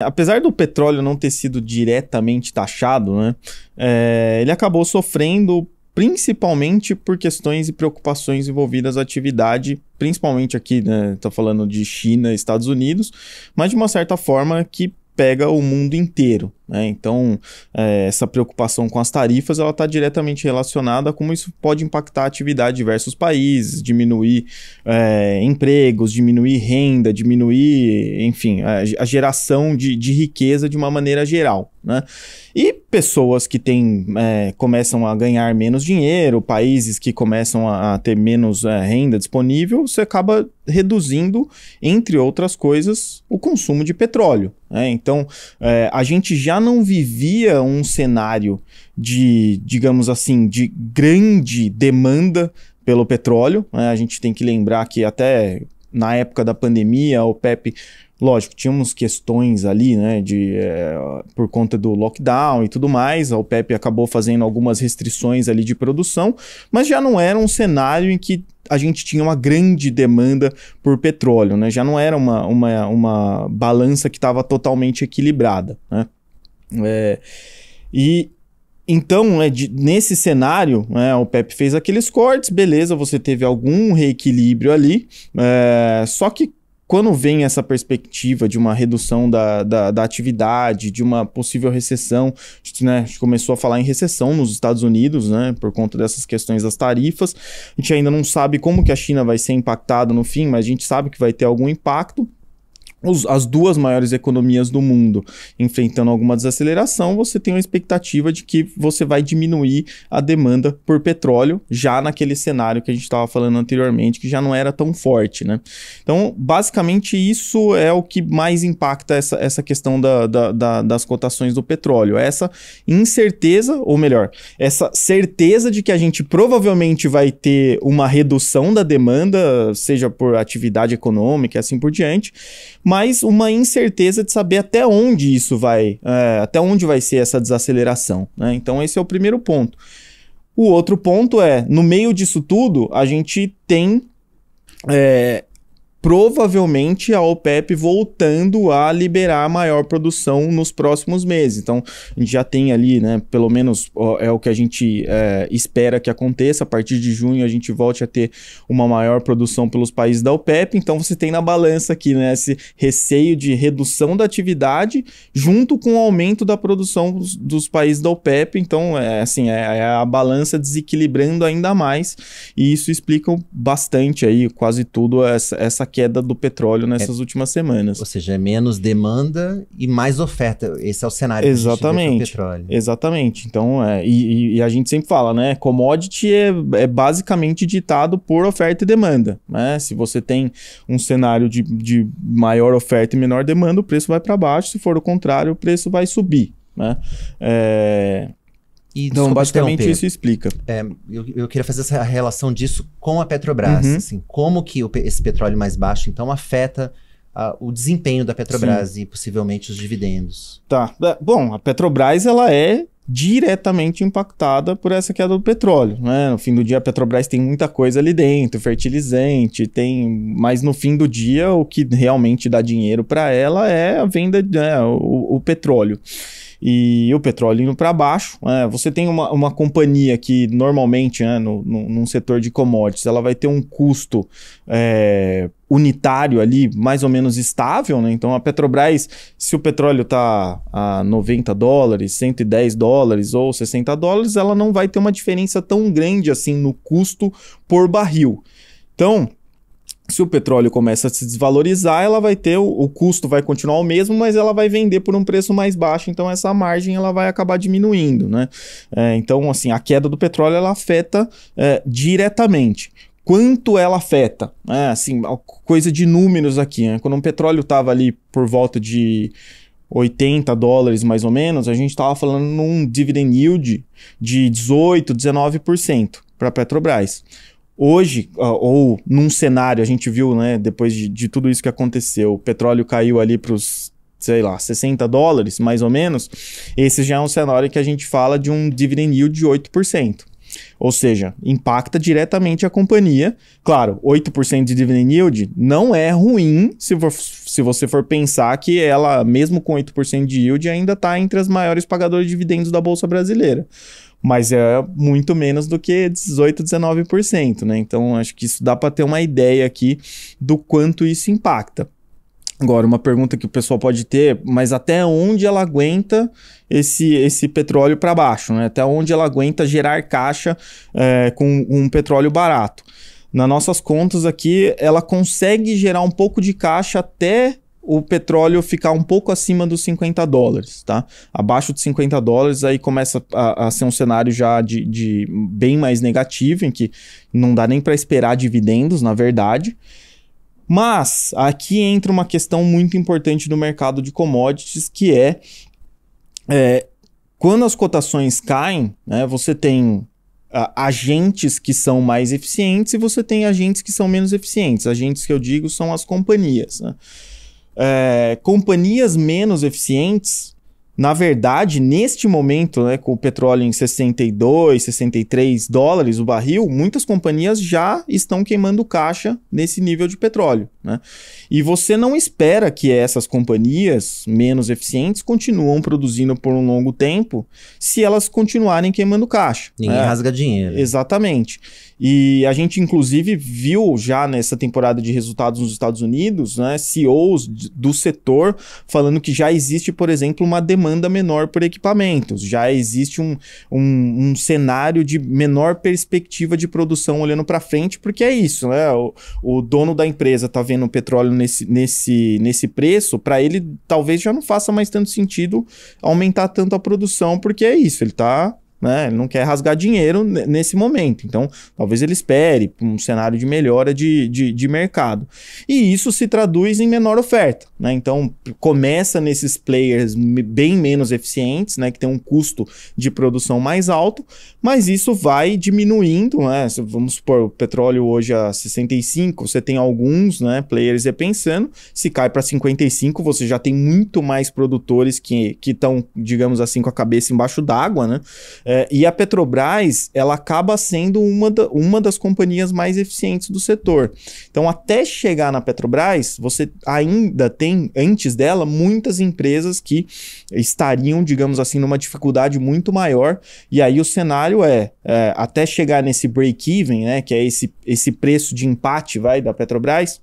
Apesar do petróleo não ter sido diretamente taxado, né, ele acabou sofrendo principalmente por questões e preocupações envolvidas à atividade, principalmente aqui, né, tô falando de China e Estados Unidos, mas de uma certa forma que pega o mundo inteiro, né? Então, essa preocupação com as tarifas, ela está diretamente relacionada a como isso pode impactar a atividade de diversos países, diminuir empregos, diminuir renda, diminuir, enfim, a geração de riqueza de uma maneira geral, né? E pessoas que começam a ganhar menos dinheiro, países que começam a ter menos renda disponível, você acaba reduzindo, entre outras coisas, o consumo de petróleo, né? Então, a gente já não vivia um cenário de, digamos assim, de grande demanda pelo petróleo, né? A gente tem que lembrar que até na época da pandemia, a OPEP, lógico, tínhamos questões ali, né, por conta do lockdown e tudo mais, a OPEP acabou fazendo algumas restrições ali de produção, mas já não era um cenário em que a gente tinha uma grande demanda por petróleo, né? Já não era uma balança que estava totalmente equilibrada, né? Então, nesse cenário, né, a OPEP fez aqueles cortes, beleza, você teve algum reequilíbrio ali, só que quando vem essa perspectiva de uma redução da atividade, de uma possível recessão, né, a gente começou a falar em recessão nos Estados Unidos, né, por conta dessas questões das tarifas. A gente ainda não sabe como que a China vai ser impactada no fim, mas a gente sabe que vai ter algum impacto. As duas maiores economias do mundo enfrentando alguma desaceleração, você tem uma expectativa de que você vai diminuir a demanda por petróleo, já naquele cenário que a gente estava falando anteriormente, que já não era tão forte, né? Então, basicamente, isso é o que mais impacta essa questão das cotações do petróleo. Essa incerteza, ou melhor, essa certeza de que a gente provavelmente vai ter uma redução da demanda, seja por atividade econômica e assim por diante, mas uma incerteza de saber até onde isso vai, até onde vai ser essa desaceleração, né? Então esse é o primeiro ponto. O outro ponto no meio disso tudo, a gente tem provavelmente a OPEP voltando a liberar maior produção nos próximos meses. Então, a gente já tem ali, né, pelo menos é o que a gente espera que aconteça. A partir de junho, a gente volte a ter uma maior produção pelos países da OPEP. Então, você tem na balança aqui, né, esse receio de redução da atividade junto com o aumento da produção dos países da OPEP. Então, é a balança desequilibrando ainda mais. E isso explica bastante aí, quase tudo, essa queda do petróleo nessas últimas semanas. Ou seja, é menos demanda e mais oferta. Esse é o cenário exatamente, que a gente vê pro petróleo. Exatamente. Então, e a gente sempre fala, né? Commodity é basicamente ditado por oferta e demanda, né? Se você tem um cenário de maior oferta e menor demanda, o preço vai para baixo. Se for o contrário, o preço vai subir, né? Então, basicamente, isso explica. Eu queria fazer essa relação disso com a Petrobras. Assim, como que esse petróleo mais baixo, então, afeta o desempenho da Petrobras e possivelmente os dividendos? Tá. Bom, a Petrobras, ela é diretamente impactada por essa queda do petróleo, né? No fim do dia, a Petrobras tem muita coisa ali dentro, fertilizante, mas no fim do dia, o que realmente dá dinheiro para ela é a venda, o petróleo. E o petróleo indo para baixo, você tem uma companhia que normalmente, num setor de commodities, ela vai ter um custo unitário ali mais ou menos estável, né? Então a Petrobras, se o petróleo está a $90, $110 ou $60, ela não vai ter uma diferença tão grande assim no custo por barril. Então, se o petróleo começa a se desvalorizar, ela vai ter, o custo vai continuar o mesmo, mas ela vai vender por um preço mais baixo, então essa margem ela vai acabar diminuindo, né? Então, assim, a queda do petróleo ela afeta diretamente. Quanto ela afeta? Assim, coisa de números aqui, né? Quando o petróleo estava ali por volta de $80 mais ou menos, a gente estava falando num dividend yield de 18%, 19% para a Petrobras. Hoje, ou num cenário, a gente viu, né, depois de tudo isso que aconteceu, o petróleo caiu ali para os, sei lá, $60, mais ou menos. Esse já é um cenário que a gente fala de um dividend yield de 8%. Ou seja, impacta diretamente a companhia. Claro, 8% de dividend yield não é ruim se você for pensar que ela, mesmo com 8% de yield, ainda está entre as maiores pagadoras de dividendos da Bolsa Brasileira. Mas é muito menos do que 18%, 19%, né? Então, acho que isso dá para ter uma ideia aqui do quanto isso impacta. Agora, uma pergunta que o pessoal pode ter, mas até onde ela aguenta esse petróleo para baixo, né? Até onde ela aguenta gerar caixa com um petróleo barato? Nas nossas contas aqui, ela consegue gerar um pouco de caixa até o petróleo ficar um pouco acima dos $50, tá? Abaixo de $50, aí começa a ser um cenário já de bem mais negativo, em que não dá nem para esperar dividendos, na verdade. Mas aqui entra uma questão muito importante do mercado de commodities, que é quando as cotações caem, né, você tem agentes que são mais eficientes e você tem agentes que são menos eficientes. Agentes que eu digo são as companhias, né? Companhias menos eficientes, na verdade, neste momento, né, com o petróleo em 62, 63 dólares o barril, muitas companhias já estão queimando caixa nesse nível de petróleo, né? E você não espera que essas companhias menos eficientes continuam produzindo por um longo tempo se elas continuarem queimando caixa. Ninguém rasga dinheiro. Exatamente. E a gente, inclusive, viu já nessa temporada de resultados nos Estados Unidos, né, CEOs do setor falando que já existe, por exemplo, uma demanda menor por equipamentos, já existe um cenário de menor perspectiva de produção olhando para frente, porque é isso, né? O dono da empresa está vendo o petróleo nesse preço, para ele talvez já não faça mais tanto sentido aumentar tanto a produção, porque é isso, ele está... Ele não quer rasgar dinheiro nesse momento, então talvez ele espere um cenário de melhora de mercado, e isso se traduz em menor oferta, né? Então começa nesses players bem menos eficientes, né, que tem um custo de produção mais alto, mas isso vai diminuindo, né? Vamos supor, o petróleo hoje a 65, você tem alguns, né, players repensando, se cai para 55, você já tem muito mais produtores que estão, digamos assim, com a cabeça embaixo d'água, né? E a Petrobras, ela acaba sendo uma das companhias mais eficientes do setor. Então, até chegar na Petrobras, você ainda tem, antes dela, muitas empresas que estariam, digamos assim, numa dificuldade muito maior. E aí o cenário até chegar nesse break-even, né, que é esse preço de empate, da Petrobras,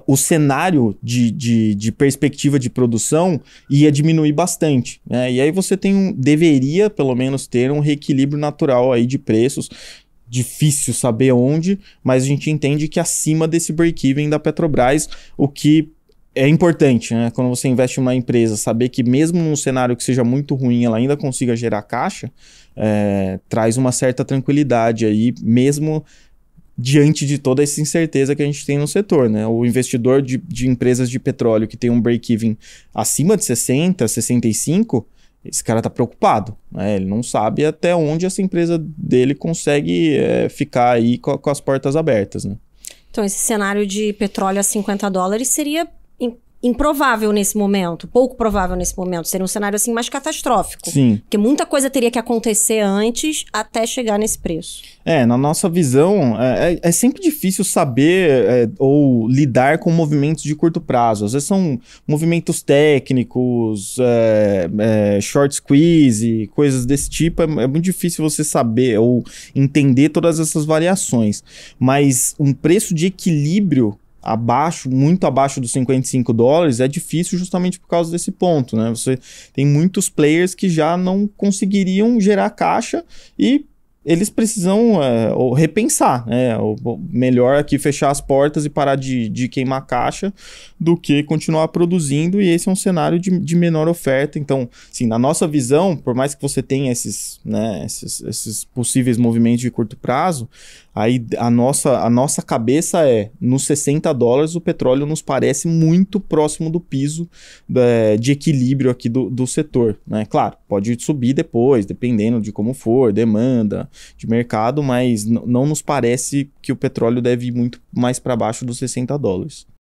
o cenário de perspectiva de produção ia diminuir bastante, né? E aí você deveria pelo menos ter um reequilíbrio natural aí de preços. Difícil saber onde, mas a gente entende que acima desse break-even da Petrobras, o que é importante, né? Quando você investe em uma empresa, saber que mesmo num cenário que seja muito ruim, ela ainda consiga gerar caixa, traz uma certa tranquilidade aí, mesmo diante de toda essa incerteza que a gente tem no setor, né? O investidor de empresas de petróleo que tem um break-even acima de 60, 65, esse cara tá preocupado, né? Ele não sabe até onde essa empresa dele consegue ficar aí com as portas abertas, né? Então, esse cenário de petróleo a $50 seria improvável nesse momento, pouco provável nesse momento. Seria um cenário assim mais catastrófico. Sim. Porque muita coisa teria que acontecer antes até chegar nesse preço. Na nossa visão, é sempre difícil saber ou lidar com movimentos de curto prazo. Às vezes são movimentos técnicos, short squeeze, coisas desse tipo. É muito difícil você saber ou entender todas essas variações. Mas um preço de equilíbrio muito abaixo dos $55 é difícil justamente por causa desse ponto, né? Você tem muitos players que já não conseguiriam gerar caixa e eles precisam repensar, né? Ou melhor aqui fechar as portas e parar de queimar caixa do que continuar produzindo, e esse é um cenário de menor oferta. Então, assim, na nossa visão, por mais que você tenha esses possíveis movimentos de curto prazo, aí a nossa cabeça nos $60 o petróleo nos parece muito próximo do piso de equilíbrio aqui do setor, né? Claro, pode subir depois, dependendo de como for, demanda de mercado, mas não nos parece que o petróleo deve ir muito mais para baixo dos $60.